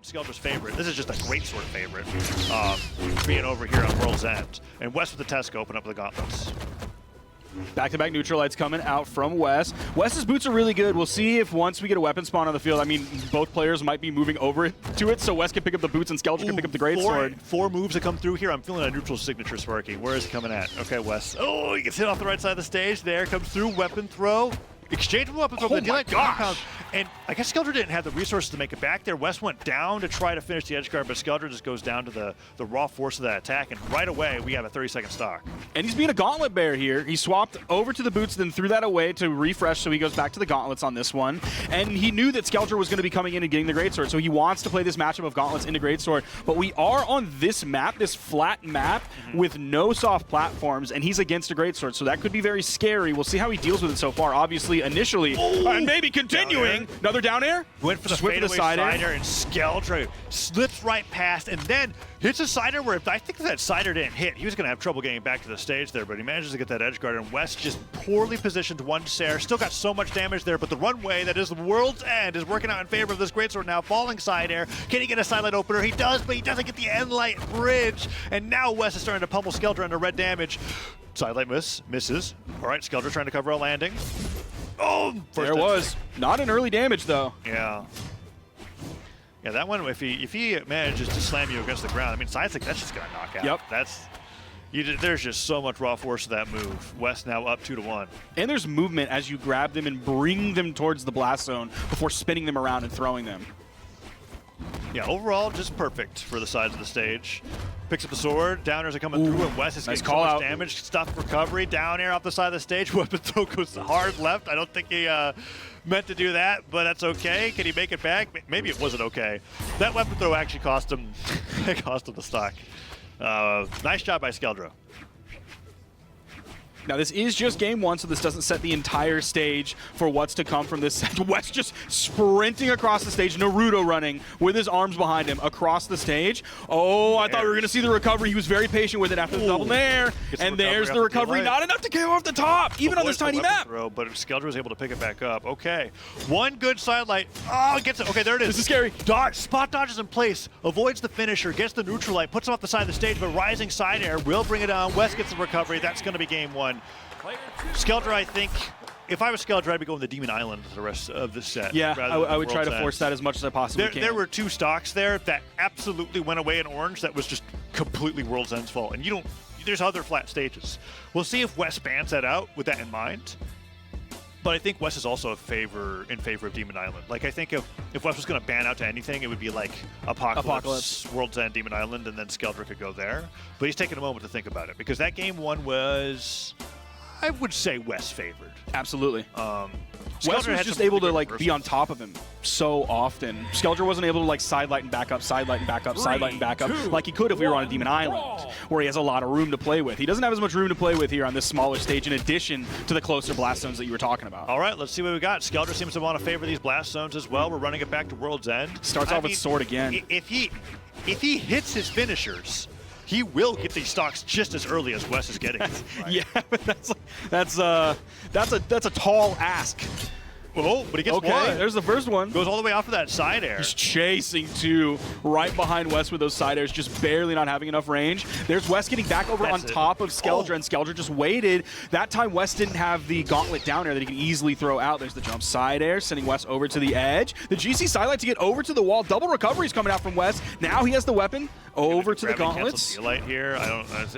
Skeldra's favorite. This is just a greatsword favorite, being over here on World's End. And Wess with the Tesco open up the gauntlets. Back-to-back neutral lights coming out from Wess. Wess's boots are really good. We'll see if once we get a weapon spawn on the field, I mean, both players might be moving over to it, so Wess can pick up the boots and Skeldra can pick up the greatsword. Four moves that come through here. I'm feeling a neutral signature, Sparky. Where is it coming at? Okay, Wess. Oh, he gets hit off the right side of the stage. There comes through, weapon throw. Exchangeable weapon throw. Oh my gosh. And I guess Skeldra didn't have the resources to make it back there. Wess went down to try to finish the edge guard, but Skeldra just goes down to the raw force of that attack, and right away we have a 30-second stock. And he's being a gauntlet bear here. He swapped over to the boots, then threw that away to refresh, so he goes back to the gauntlets on this one. And he knew that Skeldra was going to be coming in and getting the greatsword, so he wants to play this matchup of gauntlets into greatsword. But we are on this map, this flat map, with no soft platforms, and he's against a greatsword, so that could be very scary. We'll see how he deals with it so far. Obviously, initially, and maybe continuing. Another down air? Went for the fadeaway side air, and Skeldra slips right past, and then hits a side air where I think if that side air didn't hit, he was going to have trouble getting back to the stage there, but he manages to get that edge guard, and Wess just poorly positioned one Sair. Still got so much damage there, but the runway that is the World's End is working out in favor of this greatsword now. Falling side air. Can he get a sidelight opener? He does, but he doesn't get the end light bridge, and now Wess is starting to pummel Skeldra under red damage. Sidelight misses. All right, Skeldra trying to cover a landing. Oh, there was. Not an early damage, though. Yeah. Yeah, that one, if he manages to slam you against the ground, I mean, Sidestick, that's just going to knock out. Yep. There's just so much raw force to that move. Wess now up 2-1. And there's movement as you grab them and bring them towards the blast zone before spinning them around and throwing them. Yeah, overall, just perfect for the sides of the stage. Picks up the sword, downers are coming through, and Wess is getting so much damage. Stuff recovery, down air off the side of the stage. Weapon throw goes hard left. I don't think he meant to do that, but that's okay. Can he make it back? Maybe it wasn't okay. That weapon throw actually cost him, the stock. Nice job by Skeldra. Now, this is just game one, so this doesn't set the entire stage for what's to come from this set. Wess just sprinting across the stage, Naruto running with his arms behind him across the stage. Oh, I thought we were going to see the recovery. He was very patient with it after the double nair. And there's the recovery. Not enough to KO off the top, even on this tiny map. But Skeldra was able to pick it back up. Okay. One good sidelight. Oh, gets it. Okay, there it is. This is scary. Dodge. Spot dodges in place. Avoids the finisher. Gets the neutral light. Puts him off the side of the stage, but rising side air will bring it down. Wess gets the recovery. That's going to be game one. Skeldra, I think, if I was Skeldra, I'd be going to Demon Island for the rest of this set. Yeah, I would try to force that as much as I possibly can. There were two stocks there that absolutely went away in orange that was just completely World's End's fault. And there's other flat stages. We'll see if Wess bans that out with that in mind. But I think Wess is also in favor of Demon Island. Like, I think if Wess was going to ban out to anything, it would be like Apocalypse, World's End, Demon Island, and then Skeldra could go there. But he's taking a moment to think about it, because that game one was, I would say, Wess favored. Absolutely. Wess was just able to like be on top of him so often. Skeldra wasn't able to like sidelight and back up, sidelight and back up, sidelight and back up like he could if we were on a Demon Island, where he has a lot of room to play with. He doesn't have as much room to play with here on this smaller stage, in addition to the closer blast zones that you were talking about. All right, let's see what we got. Skeldra seems to want to favor these blast zones as well. We're running it back to World's End. Starts off with sword again. If he hits his finishers, he will get these stocks just as early as Wess is getting. Right? Yeah, but that's a tall ask. Oh, but he gets one. There's the first one. Goes all the way off of that side air. He's chasing two right behind Wess with those side airs, just barely not having enough range. There's Wess getting back over on top of Skeldra, and Skeldra just waited. That time, Wess didn't have the gauntlet down air that he can easily throw out. There's the jump side air, sending Wess over to the edge. The GC sidelight to get over to the wall. Double recoveries coming out from Wess. Now he has the weapon over to the gauntlets. Light here.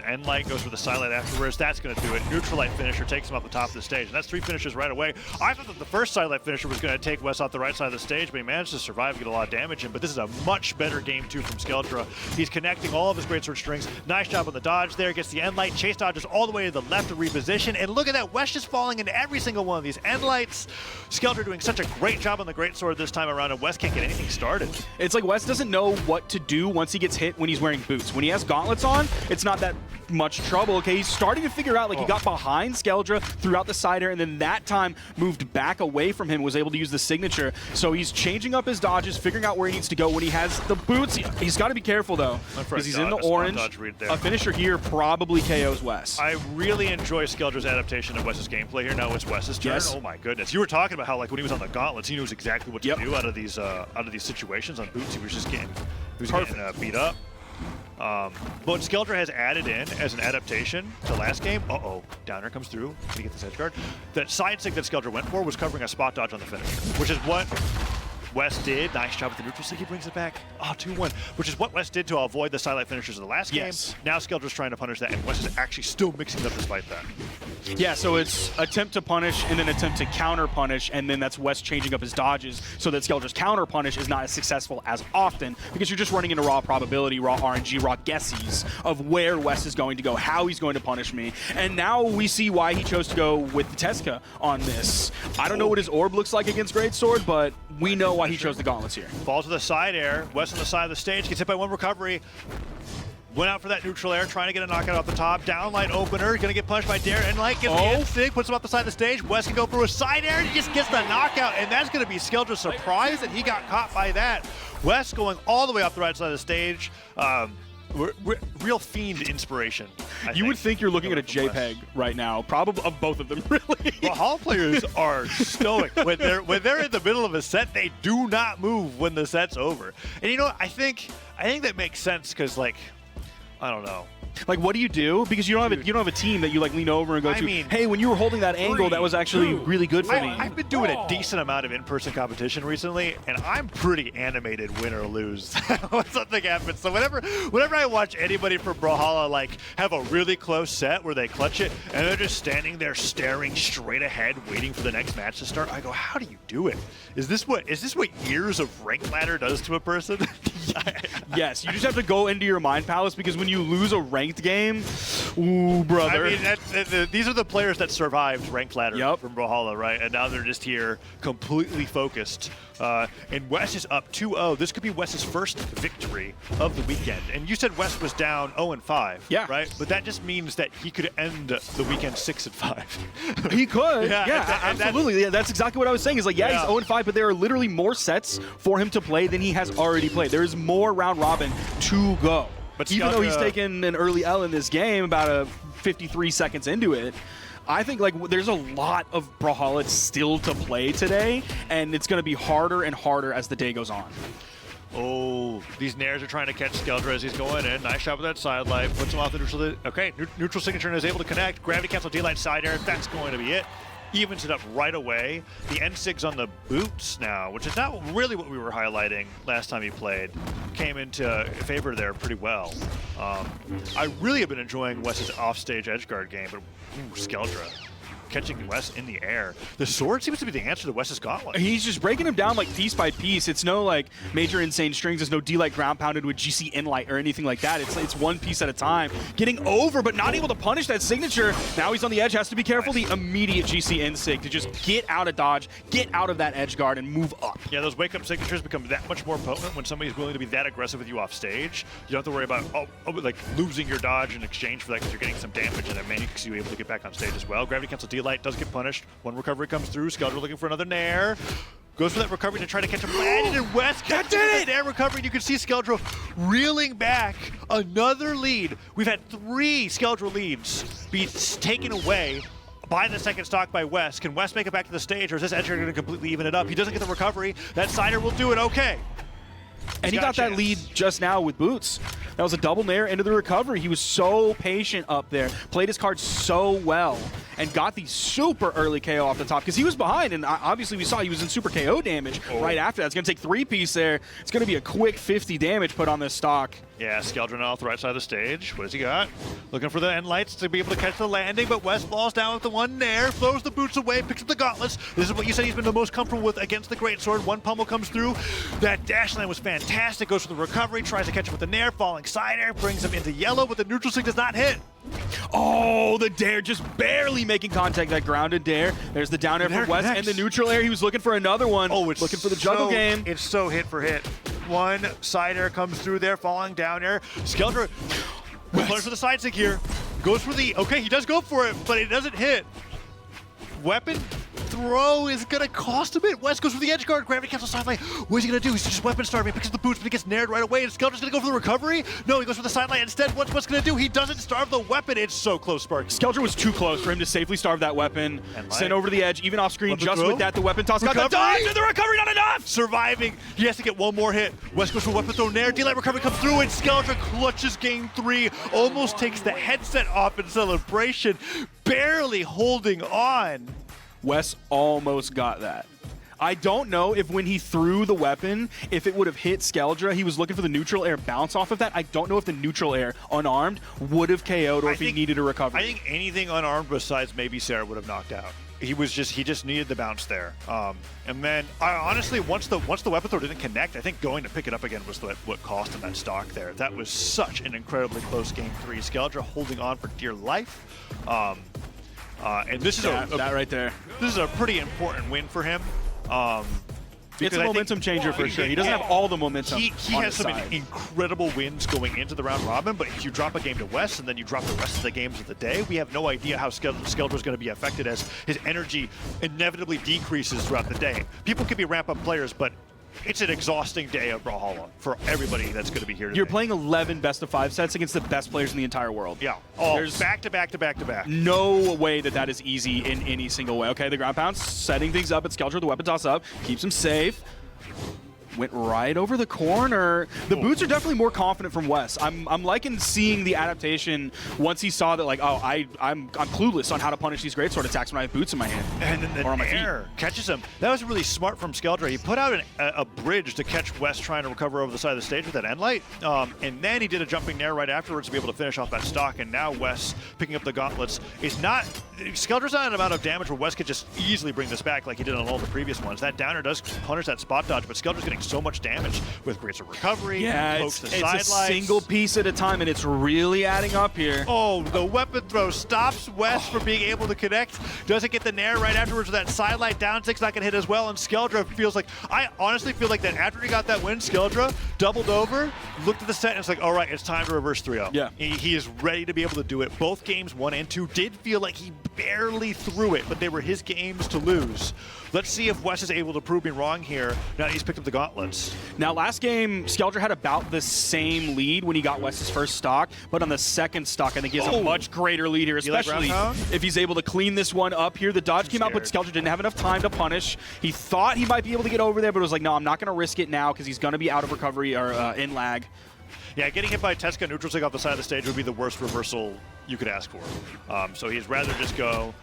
End light goes for the sidelight afterwards. That's going to do it. Neutral light finisher takes him off the top of the stage. And that's three finishes right away. I thought that the first sidelight finisher was going to take Wess off the right side of the stage, but he managed to survive and get a lot of damage in. But this is a much better game two from Skeldra. He's connecting all of his greatsword strings. Nice job on the dodge there. Gets the end light. Chase dodges all the way to the left to reposition. And look at that. Wess just falling into every single one of these end lights. Skeldra doing such a great job on the greatsword this time around, and Wess can't get anything started. It's like Wess doesn't know what to do once he gets hit when he's wearing boots. When he has gauntlets on, it's not that much trouble. Okay, he's starting to figure out, like, he got behind Skeldra throughout the side air, and then that time moved back away from him, was able to use the signature. So he's changing up his dodges, figuring out where he needs to go. When he has the boots, he's got to be careful, though, because he's in the orange. A finisher here probably KOs Wess. I really enjoy Skeldra's adaptation of Wess's gameplay here. Now it's Wess's turn. Yes. Oh my goodness! You were talking about how, like, when he was on the gauntlets, he knew exactly what to do out of these situations. On boots, he was just getting beat up. But Skeldra has added in as an adaptation to last game. Downer comes through. Can he get this edge guard? That side stick that Skeldra went for was covering a spot dodge on the finish, which is what Wess did. Nice job with the neutral stick. He brings it back. 2-1, which is what Wess did to avoid the sidelight finishers of the last game. Now Skeldra's trying to punish that, and Wess is actually still mixing it up despite that. Yeah, so it's attempt to punish and then attempt to counter punish, and then that's Wess changing up his dodges so that Skeldra's counter punish is not as successful as often, because you're just running into raw probability, raw RNG, raw guesses of where Wess is going to go, how he's going to punish me. And now we see why he chose to go with the Teska on this. I don't know what his orb looks like against Greatsword, but we know why he chose the gauntlets here. Falls to the side air. Wess on the side of the stage, gets hit by one recovery. Went out for that neutral air, trying to get a knockout off the top. Downlight opener, gonna get punched by Dare, and like gets the instinct, puts him off the side of the stage. Wess can go for a side air, and he just gets the knockout, and that's gonna be Skeldra's surprise that he got caught by that. Wess going all the way off the right side of the stage. Real fiend inspiration. You would think you're looking at a JPEG right now, probably of both of them, really. Brawlhalla players are stoic. When they're in the middle of a set, they do not move when the set's over. And you know what? I think that makes sense because, like, I don't know. Like, what do you do? Because you don't have a team that you, like, lean over and go hey, when you were holding that angle, that was actually really good for me. I've been doing a decent amount of in-person competition recently, and I'm pretty animated, win or lose, when something happens. So whenever I watch anybody from Brawlhalla, like, have a really close set where they clutch it, and they're just standing there staring straight ahead, waiting for the next match to start, I go, how do you do it? Is this what years of rank ladder does to a person? Yes, you just have to go into your mind palace, because when you lose a ranked game, ooh, brother. I mean, these are the players that survived ranked ladder from Brawlhalla, right? And now they're just here completely focused. And Wess is up 2-0. This could be Wess's first victory of the weekend. And you said Wess was down 0-5, right? But that just means that he could end the weekend 6-5. He could, absolutely. That's exactly what I was saying. Is like, he's 0-5, but there are literally more sets for him to play than he has already played. There is more round robin to go. But even though he's taken an early L in this game, about 53 seconds into it, I think, like, there's a lot of Brawlhalla still to play today, and it's going to be harder and harder as the day goes on. Oh, these nairs are trying to catch Skeldra as he's going in. Nice shot with that side light. Puts him off the neutral. Okay, neutral signature and is able to connect. Gravity cancel D-light side air. That's going to be it. Evens it up right away. The N-Sig's on the boots now, which is not really what we were highlighting last time he played. Came into favor there pretty well. I really have been enjoying Wess's offstage edgeguard game, but Skeldra catching Wess in the air. The sword seems to be the answer to Wess's gauntlet. He's just breaking him down, like, piece by piece. It's no, like, major insane strings. There's no D-light ground pounded with GC in-light or anything like that. It's one piece at a time. Getting over, but not able to punish that signature. Now he's on the edge, has to be careful. The immediate GC in-sig to just get out of dodge, get out of that edge guard, and move up. Yeah, those wake-up signatures become that much more potent when somebody's willing to be that aggressive with you off stage. You don't have to worry about, like, losing your dodge in exchange for that, because you're getting some damage, and that makes you able to get back on stage as well. Gravity cancel D-light does get punished. One recovery comes through. Skeldra looking for another nair. Goes for that recovery to try to catch him. Landed, and Wess catches the nair recovery. And you can see Skeldra reeling back another lead. We've had 3 Skeldra leads be taken away by the second stock by Wess. Can Wess make it back to the stage, or is this edger going to completely even it up? He doesn't get the recovery. That sider will do it. Okay. And he got that lead just now with boots. That was a double nair into the recovery. He was so patient up there, played his cards so well, and got the super early KO off the top, because he was behind, and obviously we saw he was in super KO damage right after that. It's going to take 3-piece there. It's going to be a quick 50 damage put on this stock. Yeah, Skeldra now off the right side of the stage. What has he got? Looking for the end lights to be able to catch the landing, but Wess falls down with the one nair, throws the boots away, picks up the gauntlets. This is what you said he's been the most comfortable with against the greatsword. One pummel comes through. That dash line was fantastic. Goes for the recovery, tries to catch him with the nair, falling side air, brings him into yellow, but the neutral sig does not hit. Oh, the dare just barely making contact. That grounded dare. There's the down air from Wess and the neutral air. He was looking for another one. Oh, it's looking for the juggle game. It's so hit for hit. One side air comes through there, falling down air. Skeldra punish for the side stick here. Goes for the, okay, he does go for it, but it doesn't hit. Weapon throw is gonna cost a bit. Wess goes for the edge guard, gravity cancel sideline. What is he gonna do? He's just weapon starving. He picks up the boots, but he gets nared right away. And Skeldra's gonna go for the recovery. No, he goes for the sideline instead. What's Wess gonna do? He doesn't starve the weapon. It's so close, Spark. Skeldra was too close for him to safely starve that weapon. Sent over the edge, even off screen. Weapon Just throw. with that, the weapon toss got the dodge, and the recovery not enough. Surviving. He has to get one more hit. Wess goes for weapon throw nair. D-Light recovery comes through, and Skeldra clutches game 3. Almost takes the headset off in celebration. Barely holding on. Wess almost got that. I don't know if when he threw the weapon, if it would have hit Skeldra, he was looking for the neutral air bounce off of that. I don't know if the neutral air unarmed would have KO'd or if he needed a recovery. I think anything unarmed besides maybe Sarah would have knocked out. He just needed the bounce there. And then honestly, once the weapon throw didn't connect, I think going to pick it up again was what cost him that stock there. That was such an incredibly close game 3. Skeldra holding on for dear life. And this is that right there. This is a pretty important win for him. It's a momentum changer for sure. He doesn't have all the momentum. He has some incredible wins going into the round robin, but if you drop a game to Wess and then you drop the rest of the games of the day, we have no idea how Skeldra is going to be affected as his energy inevitably decreases throughout the day. People can be ramp-up players, but it's an exhausting day of Brawlhalla for everybody that's going to be here today. You're playing 11 best-of-5 sets against the best players in the entire world. Yeah. Oh, there's back to back to back to back. No way that is easy in any single way. Okay, the ground pound setting things up at Skeldra, the weapon toss up, keeps him safe. Went right over the corner. The boots are definitely more confident from Wess. I'm liking seeing the adaptation once he saw that, like, oh, I'm clueless on how to punish these greatsword attacks when I have boots in my hand. And then the air catches him. That was really smart from Skeldra. He put out a bridge to catch Wess trying to recover over the side of the stage with that end light. And then he did a jumping nair right afterwards to be able to finish off that stock. And now Wess picking up the gauntlets is not... Skeldra's not an amount of damage where Wess could just easily bring this back like he did on all the previous ones. That downer does punish that spot dodge, but Skeldra's getting so much damage with greatsword recovery. Yeah, it's a single piece at a time, and it's really adding up here. Oh, the weapon throw stops Wess from being able to connect. Doesn't get the nair right afterwards with that sidelight down six, not gonna hit as well, and Skeldra feels like, I honestly feel like that after he got that win, Skeldra doubled over, looked at the set, and it's like, all right, it's time to reverse 3-0. Yeah. He is ready to be able to do it. Both games 1 and 2 did feel like he barely threw it, but they were his games to lose. Let's see if Wess is able to prove me wrong here now that he's picked up the gauntlets. Now, last game, Skeldra had about the same lead when he got Wess's first stock, but on the second stock, I think he has a much greater lead here, especially if he's able to clean this one up here. The dodge came out, but Skeldra didn't have enough time to punish. He thought he might be able to get over there, but was like, no, I'm not going to risk it now because he's going to be out of recovery or in lag. Yeah, getting hit by Teska neutral stick off the side of the stage would be the worst reversal you could ask for. So he'd rather just go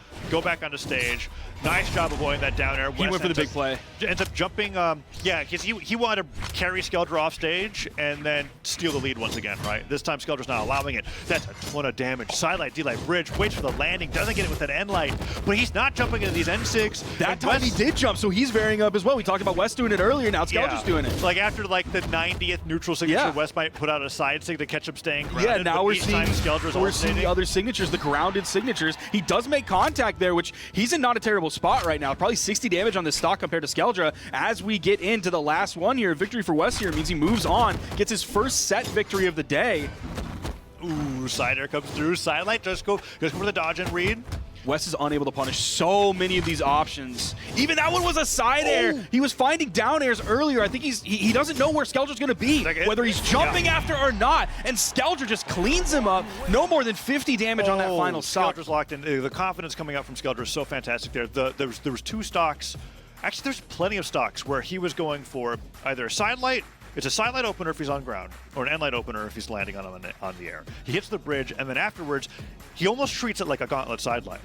back onto stage. Nice job avoiding that down air. He went for the big play. Ends up jumping, because he wanted to carry Skeldra off stage and then steal the lead once again, right? This time Skeldra's not allowing it. That's a ton of damage. Sidelight, D-Light, bridge, waits for the landing, doesn't get it with that end light, but he's not jumping into these N6. That time he did jump, so he's varying up as well. We talked about Wess doing it earlier, now Skeldra's doing it. Like after like the 90th neutral signature, Wess might put out a side sig to catch him staying grounded. Yeah, now we're seeing the other signatures, the grounded signatures. He does make contact there, which he's in not a terrible spot right now. Probably 60 damage on this stock compared to Skeldra. As we get into the last one here, victory for Wess here means he moves on, gets his first set victory of the day. Ooh, side air comes through. Sidelight just go for the dodge and read. Wess is unable to punish so many of these options. Even that one was a side air. He was finding down airs earlier. I think he doesn't know where Skeldra's going to be, whether he's jumping after or not. And Skeldra just cleans him up. No more than 50 damage on that final stock. Skeldra's locked in. The confidence coming out from Skeldra is so fantastic there. There was 2 stocks. Actually, there's plenty of stocks where he was going for either a sidelight. It's a sidelight opener if he's on ground, or an end light opener if he's landing on the air. He hits the bridge, and then afterwards, he almost treats it like a gauntlet sideline.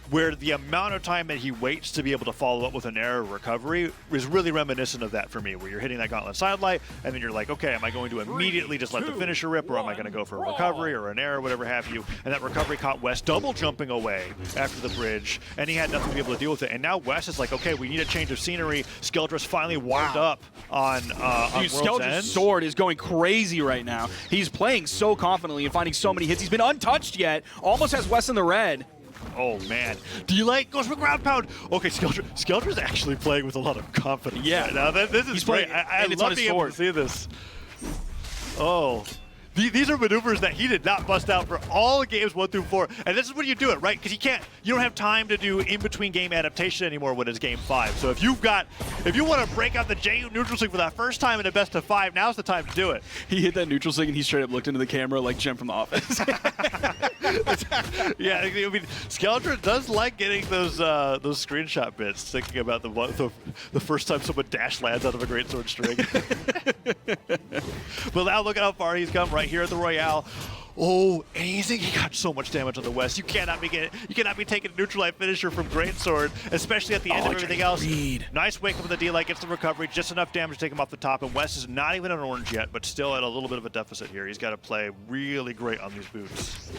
Where the amount of time that he waits to be able to follow up with an air recovery is really reminiscent of that for me, where you're hitting that gauntlet sidelight, and then you're like, okay, am I going to immediately just let the finisher rip, or am I going to go for a recovery or an air or whatever have you? And that recovery caught Wess double jumping away after the bridge, and he had nothing to be able to deal with it. And now Wess is like, okay, we need a change of scenery. Skeldra's finally warmed up on Skeldra's sword is going crazy right now. He's playing so confidently and finding so many hits. He's been untouched yet. Almost has Wess in the red. Oh, man. D-Light goes for ground pound. Okay, Skeldra's actually playing with a lot of confidence. Yeah. Right now. This is great. I love being able to see this. Oh. These are maneuvers that he did not bust out for all games 1 through 4. And this is when you do it, right? Because you don't have time to do in-between game adaptation anymore when it's game 5. So if you want to break out the JU neutral swing for that first time in a best of 5, now's the time to do it. He hit that neutral swing and he straight up looked into the camera like Jim from The Office. Yeah, I mean, Skeldra does like getting those screenshot bits, thinking about the first time someone dash lands out of a greatsword string. But now look at how far he's come right here at the Royale. Oh, and he got so much damage on the West. You cannot be taking a neutral light finisher from Greatsword, especially at the end of everything else. Nice wake up with the D-Light, gets the recovery, just enough damage to take him off the top, and West is not even an orange yet, but still at a little bit of a deficit here. He's got to play really great on these boots.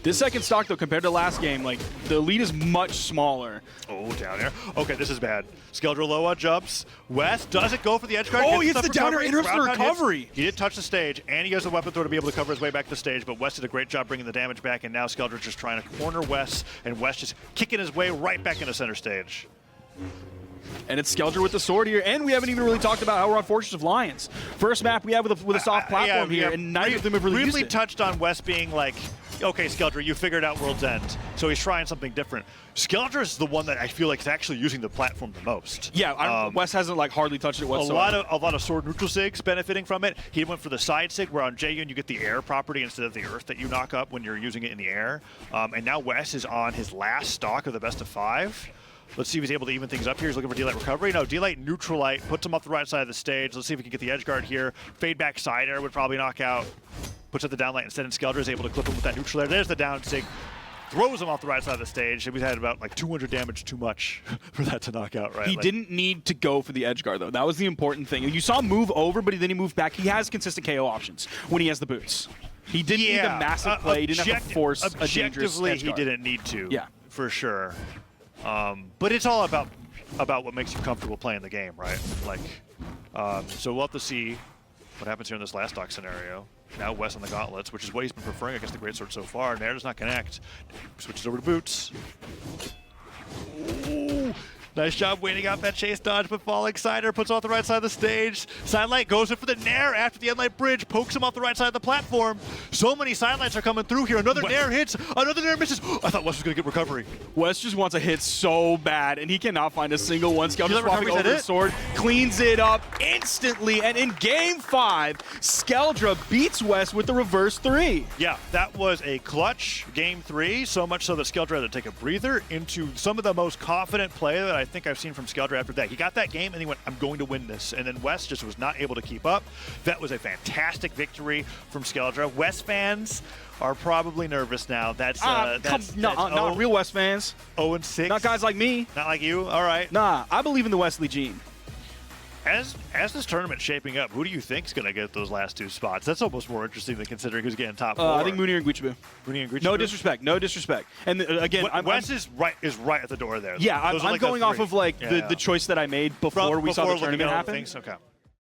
This second stock, though, compared to last game, like, the lead is much smaller. Oh, down air. Okay, this is bad. Skeldra low on jumps. West doesn't go for the edge guard. Oh, he hits the down air, interrupts the recovery. He did touch the stage, and he has the weapon throw to be able to cover his way back to the stage, but West did a great job bringing the damage back, and now Skeldra just trying to corner West, and West just kicking his way right back into center stage. And it's Skeldra with the sword here, and we haven't even really talked about how we're on Fortress of Lions. First map we have with a soft platform here, and neither of them have really used it. Touched on West being like, okay, Skeldra, you figured out World's End, so he's trying something different. Skeldra is the one that I feel like is actually using the platform the most. Yeah, West hasn't like hardly touched it whatsoever. A lot of sword neutral sigs benefiting from it. He went for the side sig, where on Jayun you get the air property instead of the earth that you knock up when you're using it in the air. And now West is on his last stock of the best of 5. Let's see if he's able to even things up here. He's looking for D-Light recovery. No, D-Light neutral light, puts him off the right side of the stage. Let's see if we can get the edge guard here. Fade back side air would probably knock out. Puts up the down light instead, and Skeldra is able to clip him with that neutral air. There's the down sig. Throws him off the right side of the stage. We've had about like 200 damage too much for that to knock out, right? He didn't need to go for the edge guard, though. That was the important thing. You saw him move over, but then he moved back. He has consistent KO options when he has the boots. He didn't need a massive play. He didn't have to force a dangerous edge guard. Objectively, he didn't need to. Yeah. For sure. But it's all about what makes you comfortable playing the game, right? Like, so we'll have to see what happens here in this last stock scenario. Now Wess on the gauntlets, which is what he's been preferring against the Greatsword so far. Nair does not connect. Switches over to boots. Ooh. Nice job waiting out that chase dodge, but falling Cider puts off the right side of the stage. Sidelight goes in for the Nair after the Endlight bridge, pokes him off the right side of the platform. So many Sidelights are coming through here. Another Nair hits, another Nair misses. I thought Wess was going to get recovery. Wess just wants a hit so bad, and he cannot find a single one. Skeldra swapping over the sword, cleans it up instantly, and in game 5, Skeldra beats Wess with the reverse 3. Yeah, that was a clutch game 3, so much so that Skeldra had to take a breather into some of the most confident play that I think I've seen from Skeldra after that. He got that game and he went, I'm going to win this. And then Wess just was not able to keep up. That was a fantastic victory from Skeldra. Wess fans are probably nervous now. Not real Wess fans. 0-6. Not guys like me. Not like you? All right. Nah, I believe in the Wesley gene. As this tournament's shaping up, who do you think's going to get those last 2 spots? That's almost more interesting than considering who's getting top 4. I think Mooney and Guichibu. No disrespect. No disrespect. And again, Wess is right at the door there. Yeah, I'm going off of like the choice that I made before we saw the tournament happen. Okay.